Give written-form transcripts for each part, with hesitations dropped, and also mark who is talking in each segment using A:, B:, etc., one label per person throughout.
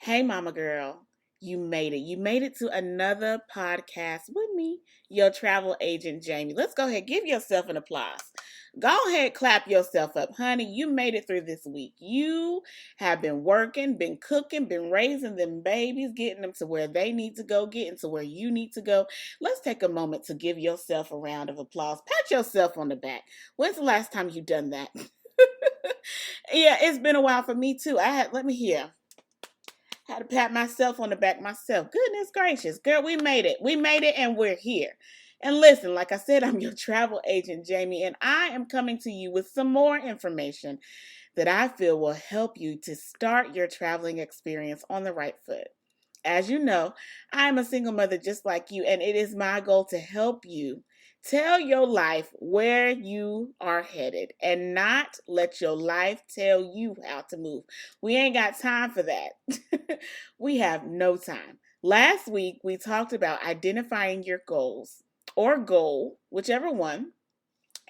A: Hey, mama girl, you made it. You made it to another podcast with me, your travel agent, Jamie. Let's go ahead, give yourself an applause. Go ahead, clap yourself up, honey. You made it through this week. You have been working, been cooking, been raising them babies, getting them to where they need to go, getting to where you need to go. Let's take a moment to give yourself a round of applause. Pat yourself on the back. When's the last time you done that? Yeah, it's been a while for me too. Let me hear. Had to pat myself on the back myself. Goodness gracious, girl, we made it. We made it and we're here. And listen, like I said, I'm your travel agent, Jamie, and I am coming to you with some more information that I feel will help you to start your traveling experience on the right foot. As you know, I'm a single mother just like you, and it is my goal to help you tell your life where you are headed and not let your life tell you how to move. We ain't got time for that. We have no time. Last week, we talked about identifying your goals or goal, whichever one.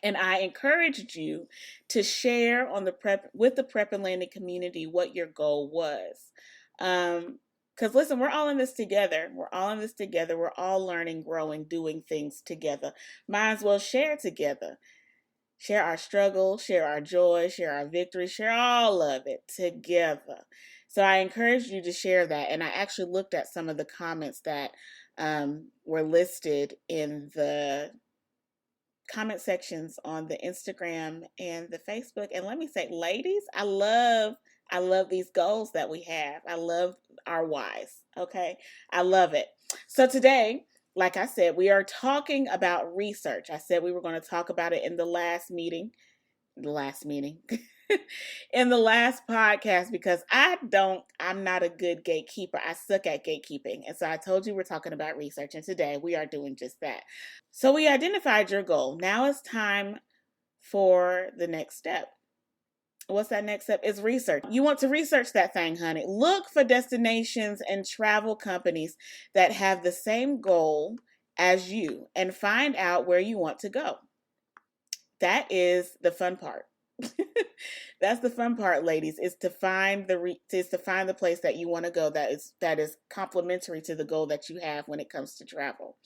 A: And I encouraged you to share on the prep with the Prep and Landing community what your goal was. Because listen, we're all in this together. We're all in this together. We're all learning, growing, doing things together. Might as well share together. Share our struggle, share our joy, share our victory, share all of it together. So I encourage you to share that. And I actually looked at some of the comments that were listed in the comment sections on the Instagram and the Facebook. And let me say, ladies, I love these goals that we have. I love our whys. Okay. I love it. So today, like I said, we are talking about research. I said we were going to talk about it in the last meeting. In the last podcast, because I'm not a good gatekeeper. I suck at gatekeeping. And so I told you we're talking about research, and today we are doing just that. So we identified your goal. Now it's time for the next step. What's that next step? Is research. You want to research that thing, honey. Look for destinations and travel companies that have the same goal as you and find out where you want to go. That is the fun part. That's the fun part, ladies, is to find the place that you want to go that is complementary to the goal that you have when it comes to travel.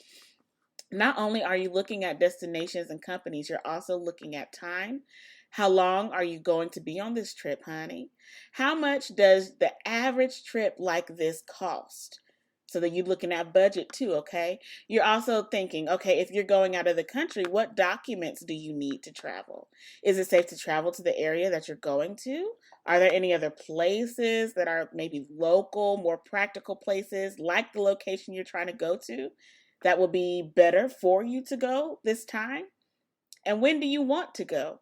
A: Not only are you looking at destinations and companies, you're also looking at time. How long are you going to be on this trip, honey? How much does the average trip like this cost? So that you're looking at budget too, okay? You're also thinking, okay, if you're going out of the country, what documents do you need to travel? Is it safe to travel to the area that you're going to? Are there any other places that are maybe local, more practical places like the location you're trying to go to that will be better for you to go this time? And when do you want to go?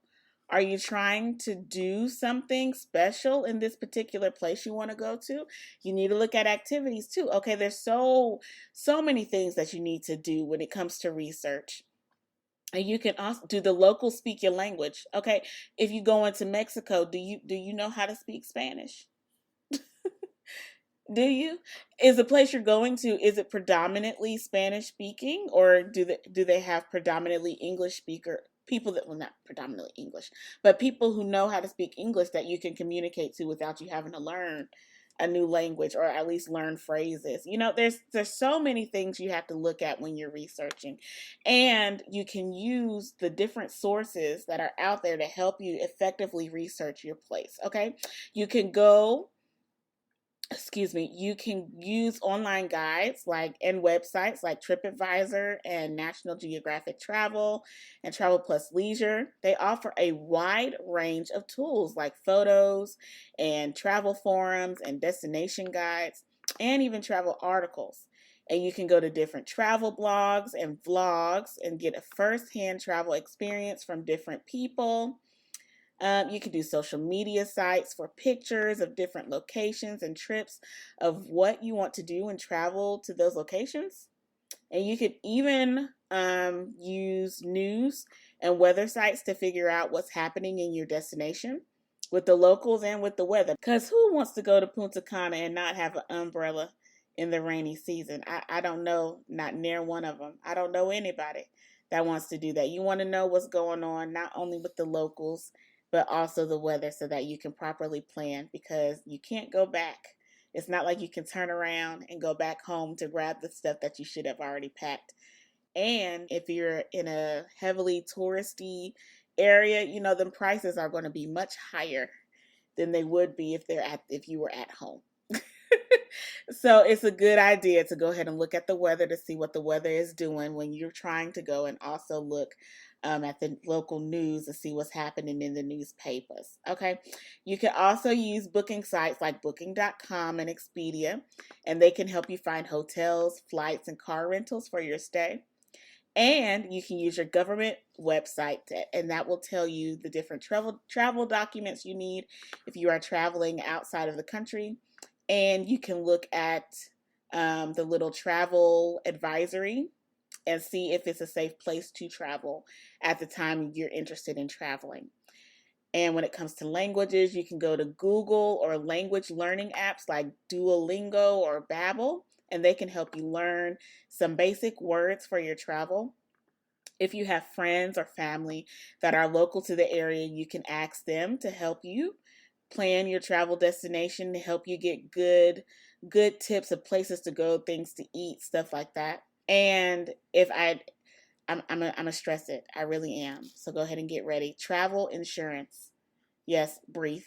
A: Are you trying to do something special in this particular place you want to go to? You need to look at activities too. Okay, there's so many things that you need to do when it comes to research. And you can also do the locals speak your language. Okay, if you go into Mexico, do you know how to speak Spanish? Do you? Is the place you're going to, is it predominantly Spanish speaking, or do they have predominantly English speaker people that, well, not predominantly English, but people who know how to speak English that you can communicate to without you having to learn a new language or at least learn phrases. You know, there's so many things you have to look at when you're researching. And you can use the different sources that are out there to help you effectively research your place. Okay? You can go you can use online guides and websites like TripAdvisor and National Geographic Travel and Travel Plus Leisure. They offer a wide range of tools like photos and travel forums and destination guides and even travel articles. And you can go to different travel blogs and vlogs and get a first-hand travel experience from different people. You can do social media sites for pictures of different locations and trips of what you want to do and travel to those locations. And you could even use news and weather sites to figure out what's happening in your destination with the locals and with the weather. Because who wants to go to Punta Cana and not have an umbrella in the rainy season? I don't know, not near one of them. I don't know anybody that wants to do that. You want to know what's going on, not only with the locals, but also the weather so that you can properly plan, because you can't go back. It's not like you can turn around and go back home to grab the stuff that you should have already packed. And if you're in a heavily touristy area, the prices are going to be much higher than they would be if you were at home. So it's a good idea to go ahead and look at the weather to see what the weather is doing when you're trying to go, and also look at the local news to see what's happening in the newspapers. Okay. You can also use booking sites like booking.com and Expedia, and they can help you find hotels, flights, and car rentals for your stay. And you can use your government website, and that will tell you the different travel documents you need if you are traveling outside of the country. And you can look at the little travel advisory and see if it's a safe place to travel at the time you're interested in traveling. And when it comes to languages, you can go to Google or language learning apps like Duolingo or Babbel, and they can help you learn some basic words for your travel. If you have friends or family that are local to the area, you can ask them to help you plan your travel destination, to help you get good tips of places to go, things to eat, stuff like that. And I'm gonna stress it. I really am. So go ahead and get ready. Travel insurance. Yes, breathe.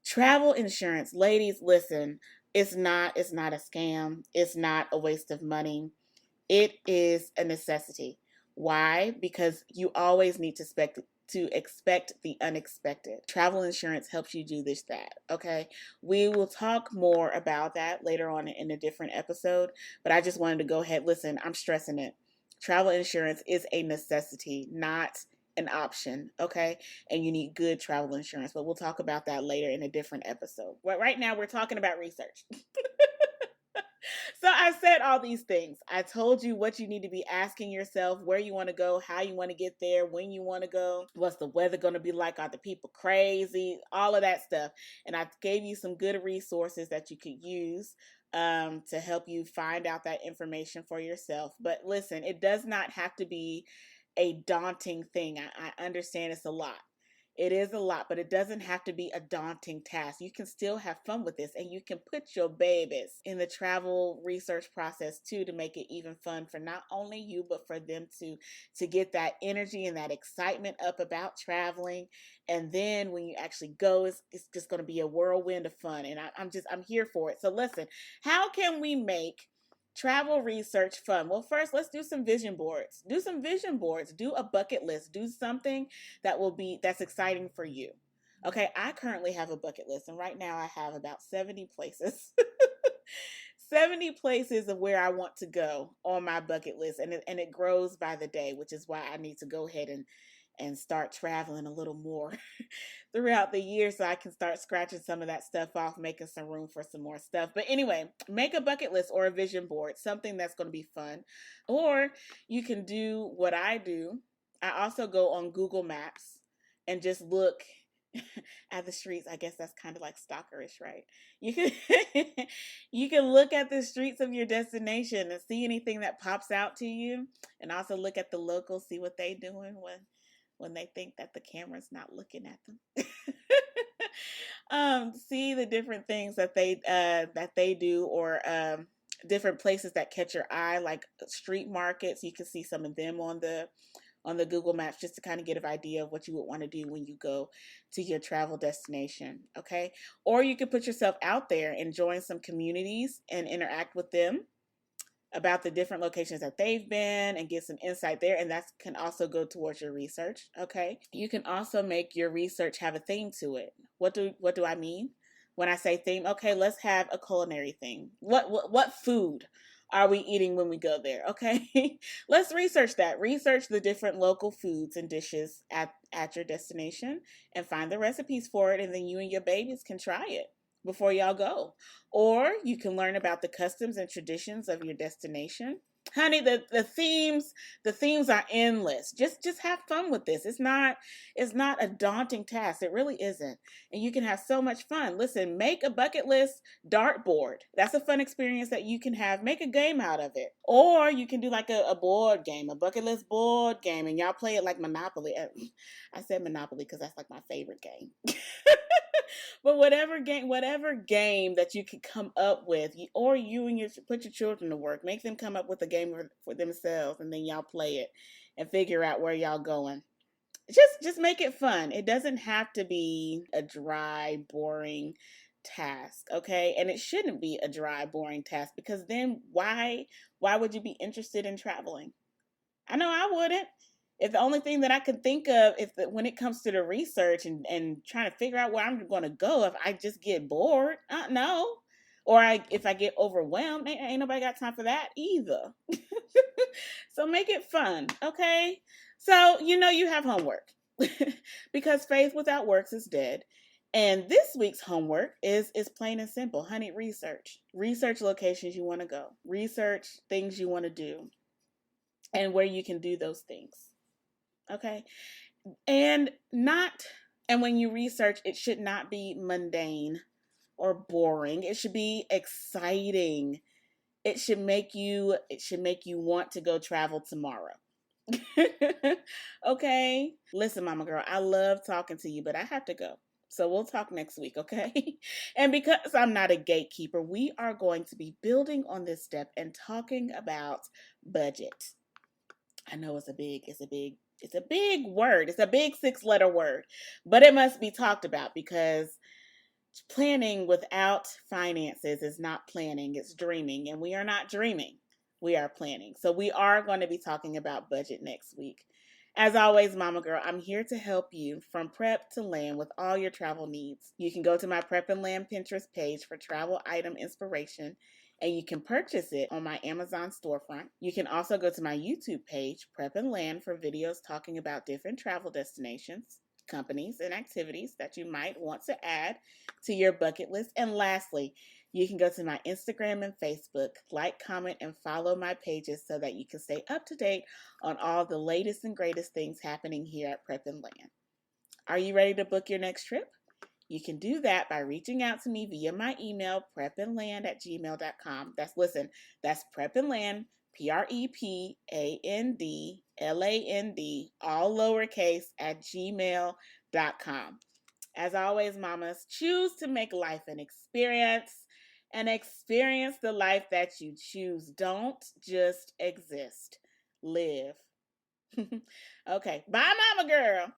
A: Travel insurance, ladies, listen. It's not a scam. It's not a waste of money. It is a necessity. Why? Because you always need to expect the unexpected. Travel insurance helps you do that. Okay. We will talk more about that later on in a different episode, but I just wanted to go ahead. Listen, I'm stressing it. Travel insurance is a necessity, not an option. Okay. And you need good travel insurance, but we'll talk about that later in a different episode. But right now we're talking about research. So I said all these things. I told you what you need to be asking yourself, where you want to go, how you want to get there, when you want to go, what's the weather going to be like, are the people crazy, all of that stuff. And I gave you some good resources that you could use to help you find out that information for yourself. But listen, it does not have to be a daunting thing. I understand it's a lot. It is a lot, but it doesn't have to be a daunting task. You can still have fun with this, and you can put your babies in the travel research process too, to make it even fun for not only you, but for them to get that energy and that excitement up about traveling. And then when you actually go, it's just going to be a whirlwind of fun. And I'm here for it. So listen, how can we make travel research fun? Well, first, let's do some vision boards. Do some vision boards. Do a bucket list. Do something that's exciting for you. Okay, I currently have a bucket list, and right now I have about 70 places. 70 places of where I want to go on my bucket list, and it grows by the day, which is why I need to go ahead and start traveling a little more throughout the year so I can start scratching some of that stuff off, making some room for some more stuff. But anyway, make a bucket list or a vision board, something that's going to be fun. Or you can do what I do. I also go on Google Maps and just look at the streets. I guess that's kind of like stalkerish, right? You can you can look at the streets of your destination and see anything that pops out to you, and also look at the locals, see what they doing when they think that the camera's not looking at them. See the different things that they do, or different places that catch your eye, like street markets. You can see some of them on the Google Maps, just to kind of get an idea of what you would want to do when you go to your travel destination. Okay. Or you could put yourself out there and join some communities and interact with them about the different locations that they've been, and get some insight there. And that can also go towards your research. Okay. You can also make your research have a theme to it. What do I mean when I say theme? Okay, let's have a culinary theme. What food are we eating when we go there? Okay. Let's research that. Research the different local foods and dishes at your destination, and find the recipes for it, and then you and your babies can try it before y'all go. Or you can learn about the customs and traditions of your destination. Honey, the themes are endless. Just have fun with this. It's not a daunting task. It really isn't. And you can have so much fun. Listen, make a bucket list dartboard. That's a fun experience that you can have. Make a game out of it. Or you can do like a board game, a bucket list board game, and y'all play it like Monopoly. I said Monopoly because that's like my favorite game. But whatever game that you can come up with, or you and your put your children to work, make them come up with a game for themselves, and then y'all play it and figure out where y'all going. Just make it fun. It doesn't have to be a dry, boring task, okay? And it shouldn't be a dry, boring task, because then why would you be interested in traveling? I know I wouldn't. If the only thing that I can think of, when it comes to the research and trying to figure out where I'm going to go, if I just get bored, no. Or if I get overwhelmed, ain't nobody got time for that either. So make it fun, okay? So you have homework because faith without works is dead. And this week's homework is plain and simple. Honey, research locations you want to go, research things you want to do, and where you can do those things. Okay? And when you research, it should not be mundane or boring. It should be exciting. It should make you want to go travel tomorrow. Okay? Listen, mama girl, I love talking to you, but I have to go. So we'll talk next week, okay? And because I'm not a gatekeeper, we are going to be building on this step and talking about budget. I know it's a big word. It's a big 6-letter word, but it must be talked about, because planning without finances is not planning, it's dreaming. And we are not dreaming, we are planning. So we are going to be talking about budget next week. As always, mama girl, I'm here to help you from prep to land with all your travel needs. You can go to my Prep and Land Pinterest page for travel item inspiration, and you can purchase it on my Amazon storefront. You can also go to my YouTube page, Prep and Land, for videos talking about different travel destinations, companies, and activities that you might want to add to your bucket list. And lastly, you can go to my Instagram and Facebook, like, comment, and follow my pages so that you can stay up to date on all the latest and greatest things happening here at Prep and Land. Are you ready to book your next trip? You can do that by reaching out to me via my email, prepandland@gmail.com. That's prepandland, PREPANDLAND, all lowercase, @gmail.com. As always, mamas, choose to make life an experience, and experience the life that you choose. Don't just exist. Live. Okay. Bye, mama girl.